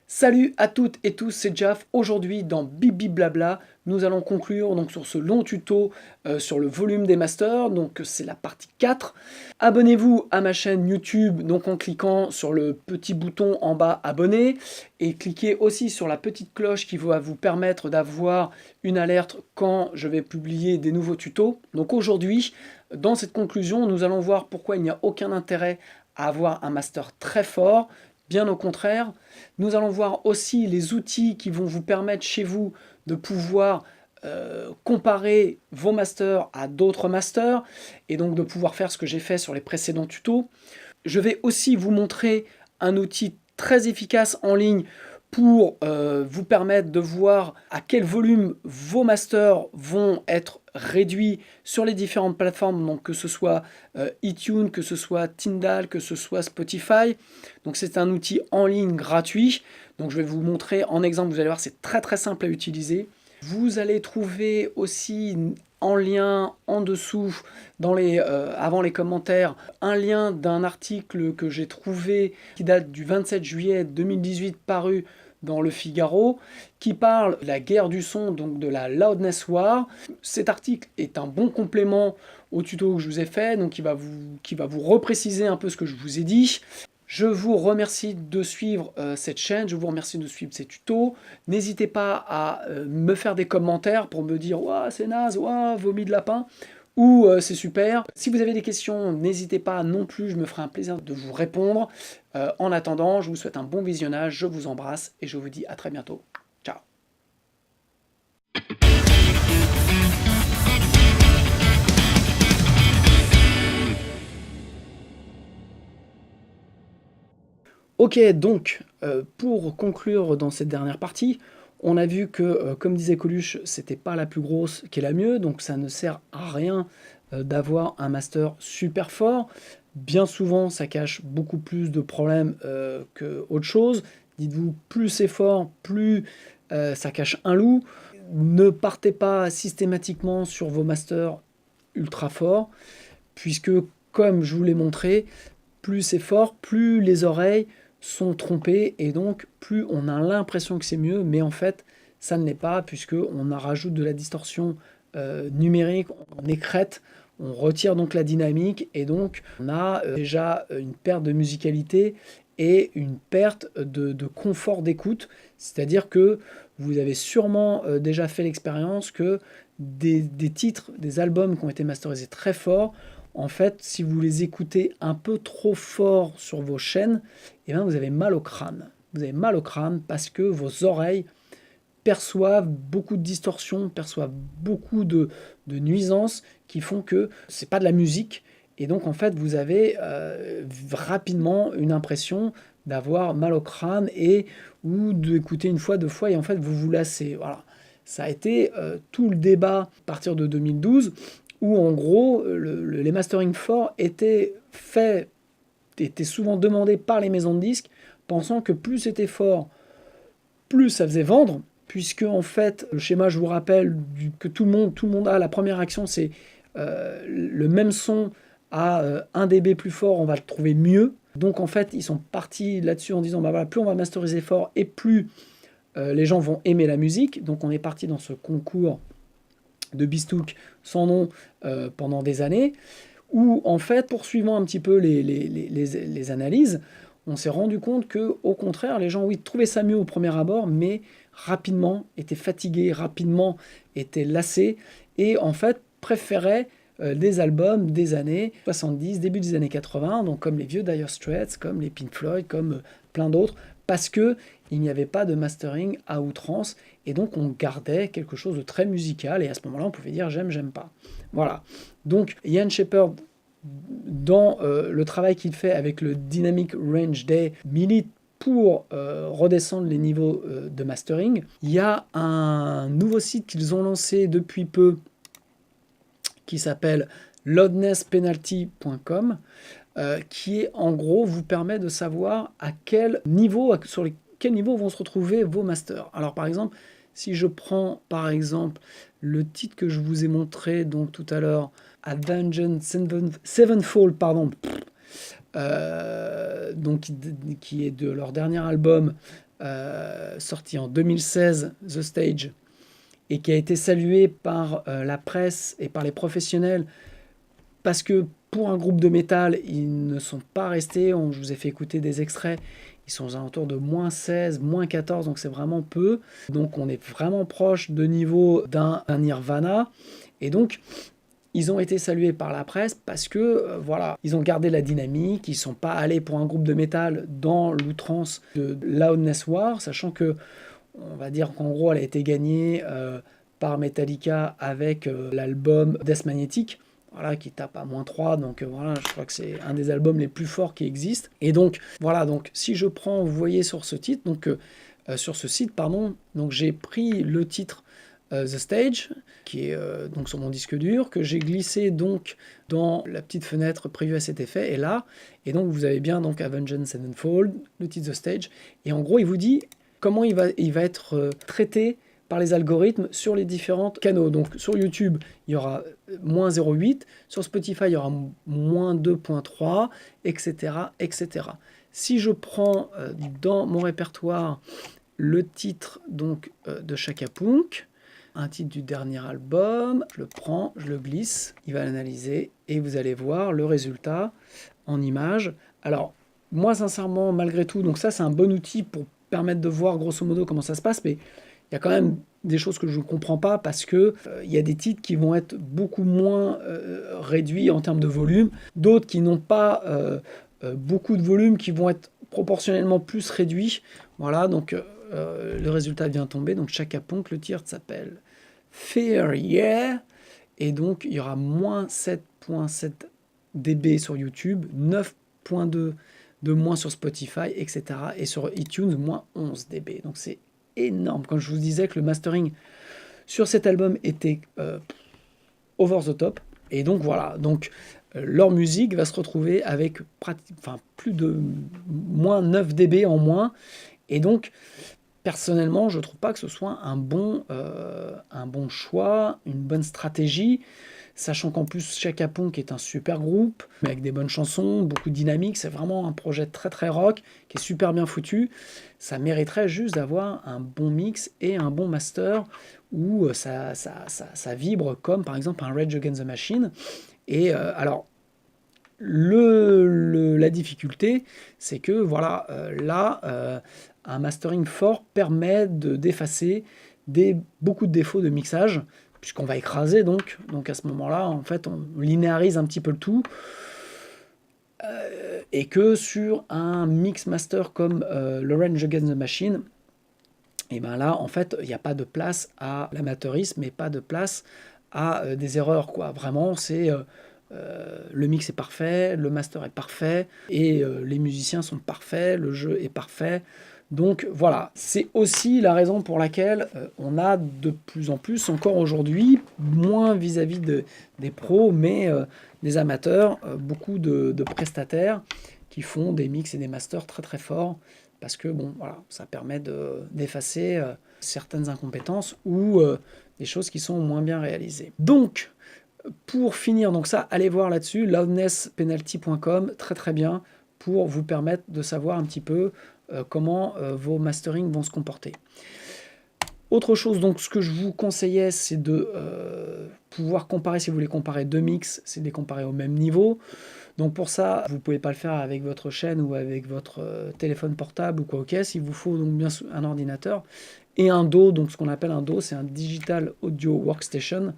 Salut à toutes et tous, c'est Jaf. Aujourd'hui dans Bibi Blabla, nous allons conclure donc sur ce long tuto sur le volume des masters, donc c'est la partie 4. Abonnez-vous à ma chaîne YouTube donc en cliquant sur le petit bouton en bas abonner et cliquez aussi sur la petite cloche qui va vous permettre d'avoir une alerte quand je vais publier des nouveaux tutos. Donc aujourd'hui, dans cette conclusion, nous allons voir pourquoi il n'y a aucun intérêt à avoir un master très fort. Bien au contraire, nous allons voir aussi les outils qui vont vous permettre chez vous de pouvoir comparer vos masters à d'autres masters et donc de pouvoir faire ce que j'ai fait sur les précédents tutos. Je vais aussi vous montrer un outil très efficace en ligne pour vous permettre de voir à quel volume vos masters vont être réduits sur les différentes plateformes, donc que ce soit iTunes, que ce soit Tidal, que ce soit Spotify. Donc c'est un outil en ligne gratuit. Donc je vais vous montrer en exemple, vous allez voir, c'est très très simple à utiliser. Vous allez trouver aussi en lien en dessous, avant les commentaires, un lien d'un article que j'ai trouvé qui date du 27 juillet 2018 paru dans Le Figaro, qui parle de la guerre du son, donc de la Loudness War. Cet article est un bon complément au tuto que je vous ai fait, donc qui va vous repréciser un peu ce que je vous ai dit. Je vous remercie de suivre cette chaîne, je vous remercie de suivre ces tutos. N'hésitez pas à me faire des commentaires pour me dire « Ouah, c'est naze, ouah, vomi de lapin » ou c'est super. Si vous avez des questions, n'hésitez pas non plus, je me ferai un plaisir de vous répondre. En attendant, je vous souhaite un bon visionnage, je vous embrasse et je vous dis à très bientôt. Ciao. Ok, donc, pour conclure dans cette dernière partie, on a vu que, comme disait Coluche, c'était pas la plus grosse qui est la mieux, donc ça ne sert à rien d'avoir un master super fort. Bien souvent, ça cache beaucoup plus de problèmes que autre chose. Dites-vous, plus c'est fort, plus ça cache un loup. Ne partez pas systématiquement sur vos masters ultra forts, puisque, comme je vous l'ai montré, plus c'est fort, plus les oreilles sont trompées, et donc plus on a l'impression que c'est mieux, mais en fait, ça ne l'est pas, puisqu'on rajoute de la distorsion numérique, on écrète, on retire donc la dynamique, et donc on a déjà une perte de musicalité et une perte de confort d'écoute, c'est-à-dire que vous avez sûrement déjà fait l'expérience que des titres, des albums qui ont été masterisés très forts, en fait, si vous les écoutez un peu trop fort sur vos chaînes, eh bien, vous avez mal au crâne. Vous avez mal au crâne parce que vos oreilles perçoivent beaucoup de distorsions, perçoivent beaucoup de nuisances qui font que c'est pas de la musique. Et donc, en fait, vous avez rapidement une impression d'avoir mal au crâne ou d'écouter une fois, deux fois, et en fait, vous vous lassez. Voilà. Ça a été tout le débat à partir de 2012 où en gros les mastering forts étaient souvent demandés par les maisons de disques, pensant que plus c'était fort, plus ça faisait vendre, puisque en fait le schéma, je vous rappelle, que tout le monde a, la première action c'est le même son à 1 dB plus fort, on va le trouver mieux. Donc en fait ils sont partis là-dessus en disant bah voilà, plus on va masteriser fort et plus les gens vont aimer la musique. Donc on est parti dans ce concours de Bistouk sans nom pendant des années, où en fait, poursuivant un petit peu les analyses, on s'est rendu compte que, au contraire, les gens, oui, trouvaient ça mieux au premier abord, mais rapidement étaient fatigués, rapidement étaient lassés, et en fait préféraient des albums des années 70, début des années 80, donc comme les vieux Dire Straits, comme les Pink Floyd, comme plein d'autres, parce que il n'y avait pas de mastering à outrance, et donc on gardait quelque chose de très musical, et à ce moment-là, on pouvait dire j'aime, j'aime pas. Voilà. Donc Ian Shepherd, dans le travail qu'il fait avec le Dynamic Range Day, milite pour redescendre les niveaux de mastering. Il y a un nouveau site qu'ils ont lancé depuis peu, qui s'appelle loudnesspenalty.com, qui est en gros vous permet de savoir à quel niveau, sur quel niveau vont se retrouver vos masters. Alors par exemple, si je prends par exemple le titre que je vous ai montré donc tout à l'heure, Avenged Sevenfold, pardon, donc qui est de leur dernier album, sorti en 2016, The Stage, et qui a été salué par la presse et par les professionnels, parce que pour un groupe de métal, ils ne sont pas restés, je vous ai fait écouter des extraits, ils sont aux alentours de -16, -14, donc c'est vraiment peu. Donc on est vraiment proche de niveau d'un Nirvana. Et donc, ils ont été salués par la presse parce que, voilà, ils ont gardé la dynamique, ils ne sont pas allés pour un groupe de métal dans l'outrance de Loudness War, sachant que, on va dire qu'en gros, elle a été gagnée par Metallica avec l'album Death Magnetic, voilà, qui tape à -3, donc voilà, je crois que c'est un des albums les plus forts qui existent. Et donc, voilà, donc si je prends, vous voyez sur ce titre, donc sur ce site, pardon, donc j'ai pris le titre The Stage, qui est donc sur mon disque dur, que j'ai glissé donc dans la petite fenêtre prévue à cet effet, et là, et donc vous avez bien donc Avenged Sevenfold, le titre The Stage, et en gros il vous dit comment il va être traité par les algorithmes sur les différents canaux. Donc sur YouTube, il y aura -0,8, sur Spotify, il y aura -2,3, etc., etc. Si je prends dans mon répertoire le titre donc de Chaka Punk, un titre du dernier album, je le prends, je le glisse, il va l'analyser et vous allez voir le résultat en images. Alors, moi sincèrement, malgré tout, donc ça c'est un bon outil pour permettre de voir grosso modo comment ça se passe, mais il y a quand même des choses que je ne comprends pas parce que il y a des titres qui vont être beaucoup moins réduits en termes de volume, d'autres qui n'ont pas beaucoup de volume, qui vont être proportionnellement plus réduits. Voilà, donc le résultat vient tomber. Donc Chaka Punk, le titre s'appelle Fear Yeah, et donc il y aura -7,7 dB sur YouTube, 9,2 de moins sur Spotify, etc. Et sur iTunes, -11 dB. Donc c'est énorme. Quand je vous disais que le mastering sur cet album était over the top. Et donc voilà, donc leur musique va se retrouver avec plus de -9 dB en moins. Et donc, personnellement, je ne trouve pas que ce soit un bon choix, une bonne stratégie, sachant qu'en plus, Chaka Punk est un super groupe, mais avec des bonnes chansons, beaucoup de dynamique, c'est vraiment un projet très très rock, qui est super bien foutu. Ça mériterait juste d'avoir un bon mix et un bon master, où ça vibre comme par exemple un Rage Against the Machine. Et alors, la difficulté, c'est que voilà, là, un mastering fort permet d'effacer beaucoup de défauts de mixage, puisqu'on va écraser donc à ce moment-là, en fait, on linéarise un petit peu le tout, et que sur un mix master comme le Rage Against the Machine, et ben là, en fait, il n'y a pas de place à l'amateurisme et pas de place à des erreurs, quoi. Vraiment, c'est le mix est parfait, le master est parfait, et les musiciens sont parfaits, le jeu est parfait. Donc voilà, c'est aussi la raison pour laquelle on a de plus en plus, encore aujourd'hui, moins vis-à-vis des pros, mais des amateurs, beaucoup de prestataires qui font des mix et des masters très très forts, parce que bon, voilà, ça permet d'effacer certaines incompétences ou des choses qui sont moins bien réalisées. Donc, pour finir, donc ça, allez voir là-dessus, loudnesspenalty.com, très très bien, pour vous permettre de savoir un petit peu comment vos masterings vont se comporter. Autre chose, donc ce que je vous conseillais, c'est de pouvoir comparer, si vous voulez comparer deux mix, c'est de les comparer au même niveau. Donc pour ça, vous ne pouvez pas le faire avec votre chaîne ou avec votre téléphone portable ou quoi au caisse. Il vous faut donc bien un ordinateur et un DAW. Donc ce qu'on appelle un DAW, c'est un Digital Audio Workstation.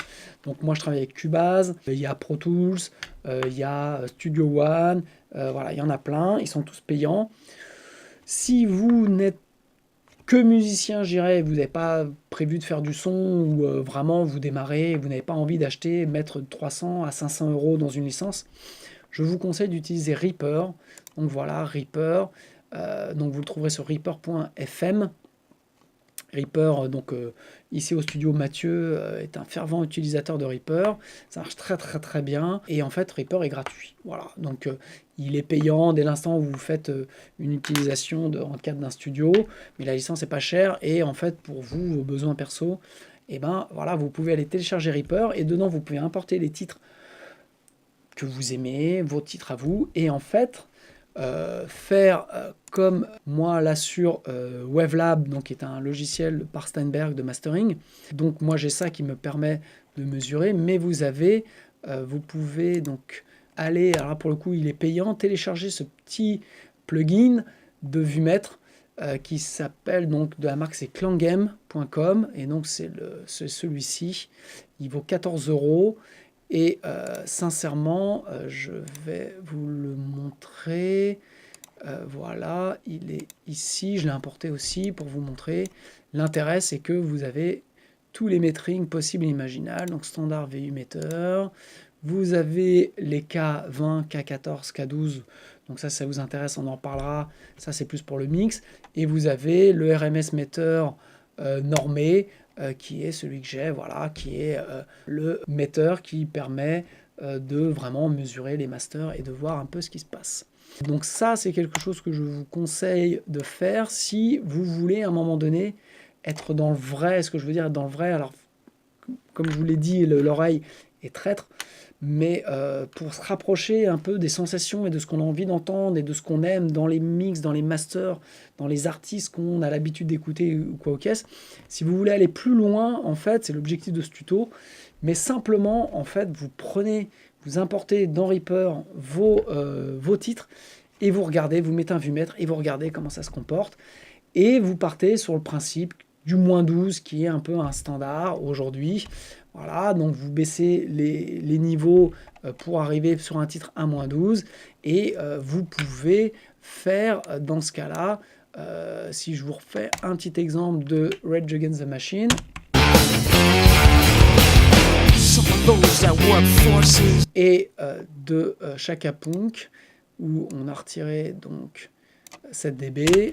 Donc moi je travaille avec Cubase, il y a Pro Tools, il y a Studio One, voilà, il y en a plein, ils sont tous payants. Si vous n'êtes que musicien, je dirais, vous n'avez pas prévu de faire du son, ou vraiment vous démarrez, vous n'avez pas envie d'acheter, mettre 300 à 500 € dans une licence, je vous conseille d'utiliser Reaper. Donc voilà, Reaper. Donc vous le trouverez sur reaper.fm. Reaper, donc ici au studio, Mathieu est un fervent utilisateur de Reaper. Ça marche très très très bien. Et en fait, Reaper est gratuit. Voilà, donc il est payant dès l'instant où vous faites une utilisation en cadre d'un studio. Mais la licence n'est pas chère. Et en fait, pour vous, vos besoins perso, et ben voilà, vous pouvez aller télécharger Reaper. Et dedans, vous pouvez importer les titres que vous aimez, vos titres à vous. Et en fait, faire comme moi là sur Wavelab, donc qui est un logiciel par Steinberg de mastering. Donc moi j'ai ça qui me permet de mesurer, mais vous pouvez donc aller, alors là, pour le coup il est payant, télécharger ce petit plugin de vumètre qui s'appelle donc de la marque c'est klangem.com et donc c'est celui-ci. Il vaut 14 € et sincèrement je vais vous le montrer. Voilà, il est ici, je l'ai importé aussi pour vous montrer. L'intérêt c'est que vous avez tous les metering possibles et imaginables, donc standard VU meter. Vous avez les K20, K14, K12, donc ça vous intéresse, on en parlera, ça c'est plus pour le mix. Et vous avez le RMS meter normé, qui est celui que j'ai, voilà, qui est le meter qui permet de vraiment mesurer les masters et de voir un peu ce qui se passe. Donc ça c'est quelque chose que je vous conseille de faire si vous voulez à un moment donné être dans le vrai. Ce que je veux dire être dans le vrai, alors comme je vous l'ai dit, l'oreille est traître, mais pour se rapprocher un peu des sensations et de ce qu'on a envie d'entendre et de ce qu'on aime dans les mix, dans les masters, dans les artistes qu'on a l'habitude d'écouter ou quoi aux caisses, si vous voulez aller plus loin, en fait, c'est l'objectif de ce tuto, mais simplement, en fait, vous importez dans Reaper vos titres et vous regardez, vous mettez un vumètre et vous regardez comment ça se comporte et vous partez sur le principe du -12 qui est un peu un standard aujourd'hui. Voilà, donc vous baissez les niveaux pour arriver sur un titre à -12 et vous pouvez faire dans ce cas-là, si je vous refais un petit exemple de Rage Against the Machine. Et de Chaka Punk où on a retiré donc 7 dB.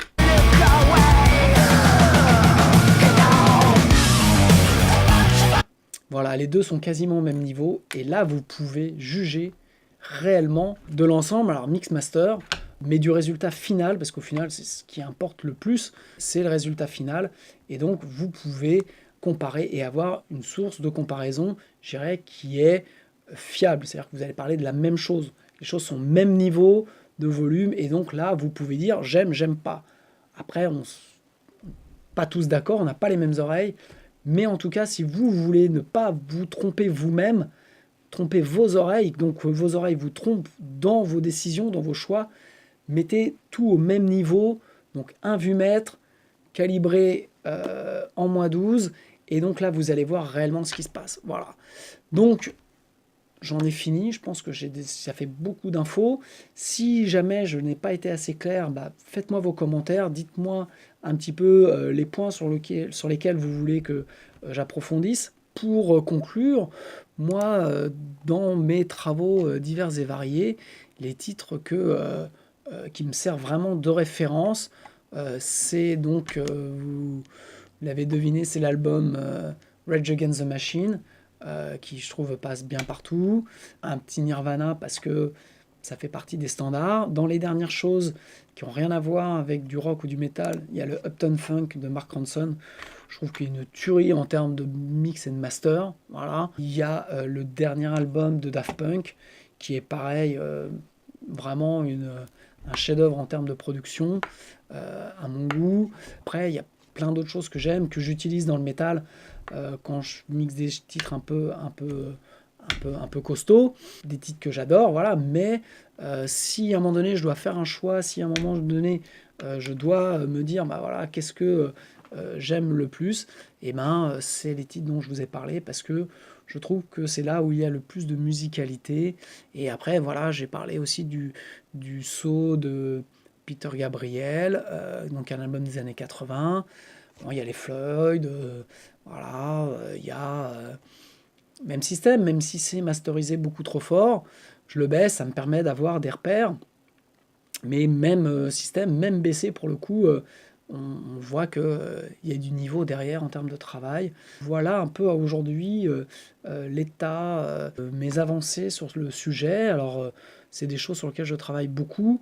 Voilà, les deux sont quasiment au même niveau et là vous pouvez juger réellement de l'ensemble, alors mix master, mais du résultat final, parce qu'au final c'est ce qui importe le plus, c'est le résultat final, et donc vous pouvez comparer et avoir une source de comparaison, je dirais, qui est fiable, c'est-à-dire que vous allez parler de la même chose, les choses sont au même niveau de volume, et donc là vous pouvez dire j'aime, j'aime pas. Après, pas tous d'accord, on n'a pas les mêmes oreilles, mais en tout cas, si vous voulez ne pas vous tromper vous-même, tromper vos oreilles, donc vos oreilles vous trompent dans vos décisions, dans vos choix, mettez tout au même niveau, donc un vumètre, calibré en -12, et donc là, vous allez voir réellement ce qui se passe. Voilà. Donc, j'en ai fini, je pense que ça fait beaucoup d'infos. Si jamais je n'ai pas été assez clair, faites-moi vos commentaires, dites-moi un petit peu les points sur lesquels vous voulez que j'approfondisse. Pour conclure, moi, dans mes travaux divers et variés, les titres qui me servent vraiment de référence, c'est donc, vous l'avez deviné, c'est l'album Rage Against the Machine, qui je trouve passe bien partout, un petit Nirvana parce que ça fait partie des standards. Dans les dernières choses qui n'ont rien à voir avec du rock ou du métal, il y a le Uptown Funk de Mark Ronson, je trouve qu'il y a une tuerie en termes de mix et de master. Voilà. Il y a le dernier album de Daft Punk qui est pareil, vraiment un chef-d'œuvre en termes de production, à mon goût. Après, il y a plein d'autres choses que j'aime, que j'utilise dans le métal, quand je mixe des titres un peu costauds, des titres que j'adore, voilà, mais si à un moment donné je dois faire un choix, si à un moment donné je dois me dire, voilà, qu'est-ce que j'aime le plus, et c'est les titres dont je vous ai parlé, parce que je trouve que c'est là où il y a le plus de musicalité, et après, voilà, j'ai parlé aussi du saut de Peter Gabriel, donc un album des années 80. Bon, il y a les Floyd, voilà, il y a même système, même si c'est masterisé beaucoup trop fort, je le baisse, ça me permet d'avoir des repères, mais même système, même baissé pour le coup, on voit qu'il y a du niveau derrière en termes de travail. Voilà un peu aujourd'hui l'état, mes avancées sur le sujet. Alors c'est des choses sur lesquelles je travaille beaucoup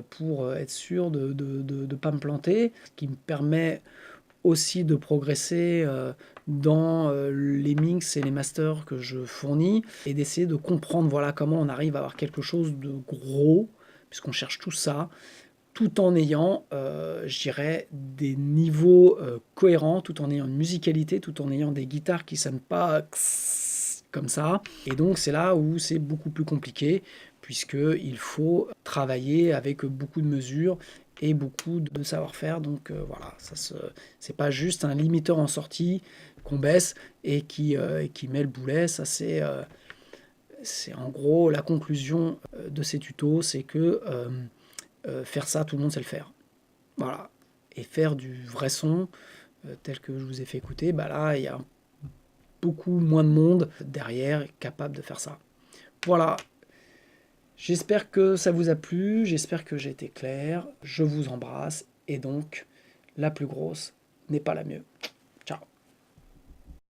pour être sûr de ne pas me planter, ce qui me permet aussi de progresser dans les mix et les masters que je fournis et d'essayer de comprendre, voilà, comment on arrive à avoir quelque chose de gros puisqu'on cherche tout ça, tout en ayant, je dirais, des niveaux cohérents, tout en ayant une musicalité, tout en ayant des guitares qui ne sonnent pas comme ça. Et donc c'est là où c'est beaucoup plus compliqué, puisqu'il faut travailler avec beaucoup de mesures et beaucoup de savoir-faire. Donc voilà, c'est pas juste un limiteur en sortie qu'on baisse et qui met le boulet. Ça c'est en gros la conclusion de ces tutos, c'est que faire ça, tout le monde sait le faire. Voilà. Et faire du vrai son, tel que je vous ai fait écouter, bah là, il y a beaucoup moins de monde derrière capable de faire ça. Voilà. J'espère que ça vous a plu, j'espère que j'ai été clair. Je vous embrasse, et donc, la plus grosse n'est pas la mieux.